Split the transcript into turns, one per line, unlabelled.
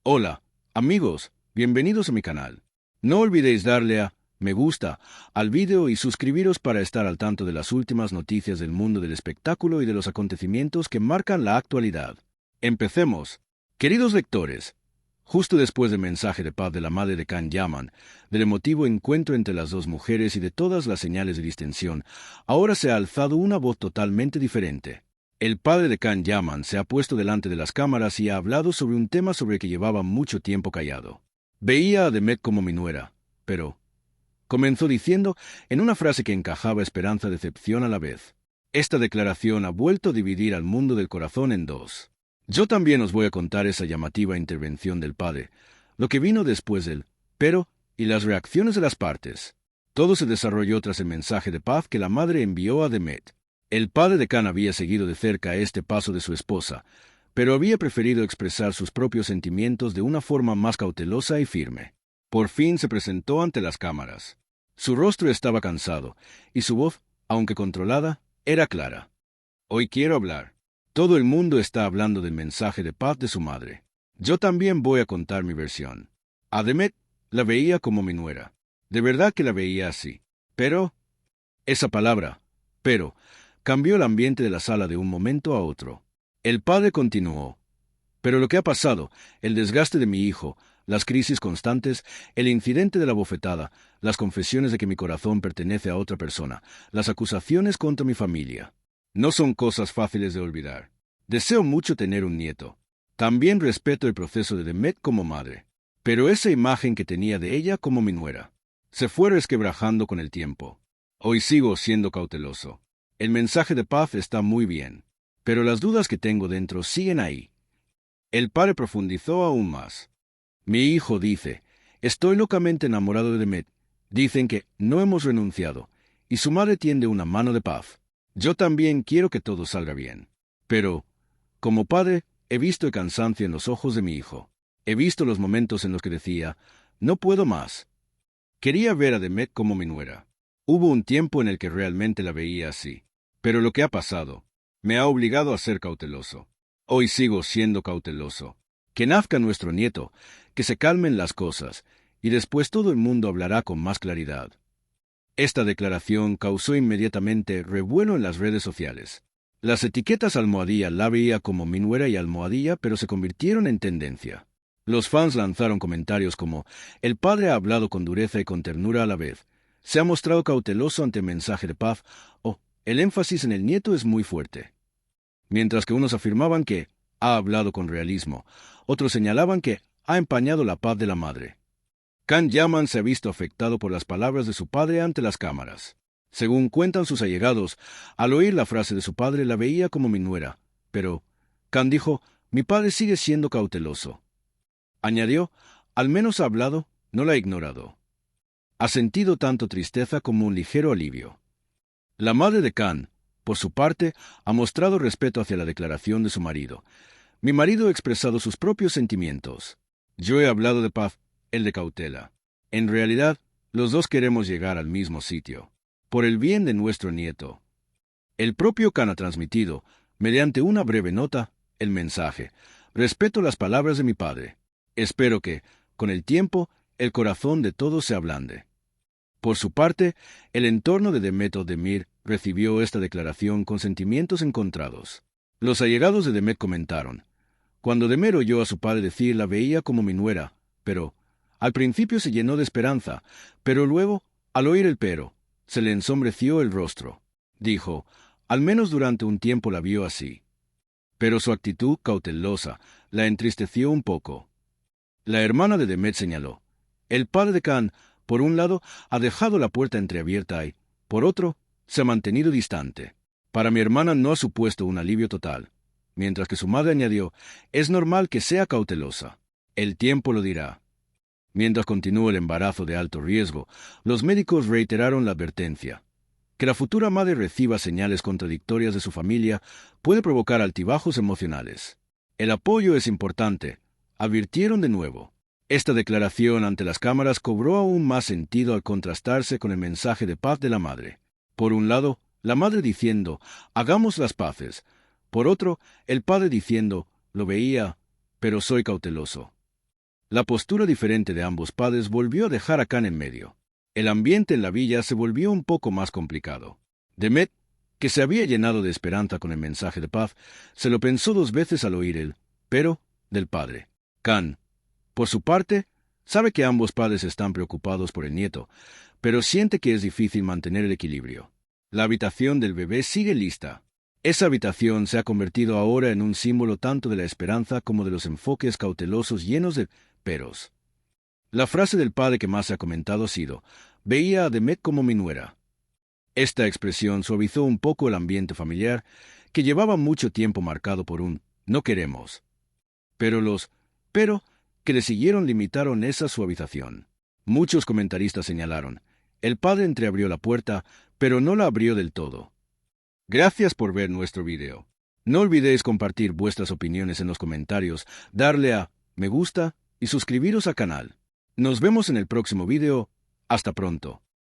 Hola, amigos, bienvenidos a mi canal. No olvidéis darle a me gusta al vídeo y suscribiros para estar al tanto de las últimas noticias del mundo del espectáculo y de los acontecimientos que marcan la actualidad. Empecemos. Queridos lectores, justo después del mensaje de paz de la madre de Can Yaman, del emotivo encuentro entre las dos mujeres y de todas las señales de distensión, ahora se ha alzado una voz totalmente diferente. El padre de Can Yaman se ha puesto delante de las cámaras y ha hablado sobre un tema sobre el que llevaba mucho tiempo callado. Veía a Demet como mi nuera, pero comenzó diciendo, en una frase que encajaba esperanza-decepción a la vez. Esta declaración ha vuelto a dividir al mundo del corazón en dos. Yo también os voy a contar esa llamativa intervención del padre, lo que vino después del pero y las reacciones de las partes. Todo se desarrolló tras el mensaje de paz que la madre envió a Demet. El padre de Can había seguido de cerca este paso de su esposa, pero había preferido expresar sus propios sentimientos de una forma más cautelosa y firme. Por fin se presentó ante las cámaras. Su rostro estaba cansado, y su voz, aunque controlada, era clara. Hoy quiero hablar. Todo el mundo está hablando del mensaje de paz de su madre. Yo también voy a contar mi versión. A Demet la veía como mi nuera. De verdad que la veía así. Pero esa palabra, pero, cambió el ambiente de la sala de un momento a otro. El padre continuó. Pero lo que ha pasado, el desgaste de mi hijo, las crisis constantes, el incidente de la bofetada, las confesiones de que mi corazón pertenece a otra persona, las acusaciones contra mi familia, no son cosas fáciles de olvidar. Deseo mucho tener un nieto. También respeto el proceso de Demet como madre. Pero esa imagen que tenía de ella como mi nuera se fue resquebrajando con el tiempo. Hoy sigo siendo cauteloso. El mensaje de paz está muy bien, pero las dudas que tengo dentro siguen ahí. El padre profundizó aún más. Mi hijo dice, estoy locamente enamorado de Demet. Dicen que no hemos renunciado, y su madre tiende una mano de paz. Yo también quiero que todo salga bien. Pero, como padre, he visto el cansancio en los ojos de mi hijo. He visto los momentos en los que decía, no puedo más. Quería ver a Demet como mi nuera. Hubo un tiempo en el que realmente la veía así. Pero lo que ha pasado me ha obligado a ser cauteloso. Hoy sigo siendo cauteloso. Que nazca nuestro nieto, que se calmen las cosas, y después todo el mundo hablará con más claridad. Esta declaración causó inmediatamente revuelo en las redes sociales. Las etiquetas almohadilla la veía como mi nuera y almohadilla, pero se convirtieron en tendencia. Los fans lanzaron comentarios como, el padre ha hablado con dureza y con ternura a la vez, se ha mostrado cauteloso ante el mensaje de paz, o el énfasis en el nieto es muy fuerte. Mientras que unos afirmaban que ha hablado con realismo, otros señalaban que ha empañado la paz de la madre. Can Yaman se ha visto afectado por las palabras de su padre ante las cámaras. Según cuentan sus allegados, al oír la frase de su padre la veía como mi nuera, pero Can dijo, mi padre sigue siendo cauteloso. Añadió, al menos ha hablado, no la ha ignorado. Ha sentido tanto tristeza como un ligero alivio. La madre de Can, por su parte, ha mostrado respeto hacia la declaración de su marido. Mi marido ha expresado sus propios sentimientos. Yo he hablado de paz, él de cautela. En realidad, los dos queremos llegar al mismo sitio. Por el bien de nuestro nieto. El propio Can ha transmitido, mediante una breve nota, el mensaje. Respeto las palabras de mi padre. Espero que, con el tiempo, el corazón de todos se ablande. Por su parte, el entorno de Demet Özdemir recibió esta declaración con sentimientos encontrados. Los allegados de Demet comentaron, cuando Demet oyó a su padre decir la veía como mi nuera, pero al principio se llenó de esperanza, pero luego, al oír el pero, se le ensombreció el rostro. Dijo, al menos durante un tiempo la vio así. Pero su actitud cautelosa la entristeció un poco. La hermana de Demet señaló, el padre de Can, por un lado, ha dejado la puerta entreabierta y, por otro, se ha mantenido distante. Para mi hermana no ha supuesto un alivio total. Mientras que su madre añadió, es normal que sea cautelosa. El tiempo lo dirá. Mientras continúa el embarazo de alto riesgo, los médicos reiteraron la advertencia. Que la futura madre reciba señales contradictorias de su familia puede provocar altibajos emocionales. El apoyo es importante, advirtieron de nuevo. Esta declaración ante las cámaras cobró aún más sentido al contrastarse con el mensaje de paz de la madre. Por un lado, la madre diciendo, hagamos las paces. Por otro, el padre diciendo, lo veía, pero soy cauteloso. La postura diferente de ambos padres volvió a dejar a Khan en medio. El ambiente en la villa se volvió un poco más complicado. Demet, que se había llenado de esperanza con el mensaje de paz, se lo pensó 2 veces al oír el pero del padre. Khan, por su parte, sabe que ambos padres están preocupados por el nieto, pero siente que es difícil mantener el equilibrio. La habitación del bebé sigue lista. Esa habitación se ha convertido ahora en un símbolo tanto de la esperanza como de los enfoques cautelosos llenos de peros. La frase del padre que más se ha comentado ha sido: veía a Demet como mi nuera. Esta expresión suavizó un poco el ambiente familiar, que llevaba mucho tiempo marcado por un no queremos. Pero los pero que le siguieron limitaron esa suavización. Muchos comentaristas señalaron: el padre entreabrió la puerta, pero no la abrió del todo. Gracias por ver nuestro video. No olvidéis compartir vuestras opiniones en los comentarios, darle a me gusta y suscribiros al canal. Nos vemos en el próximo video. Hasta pronto.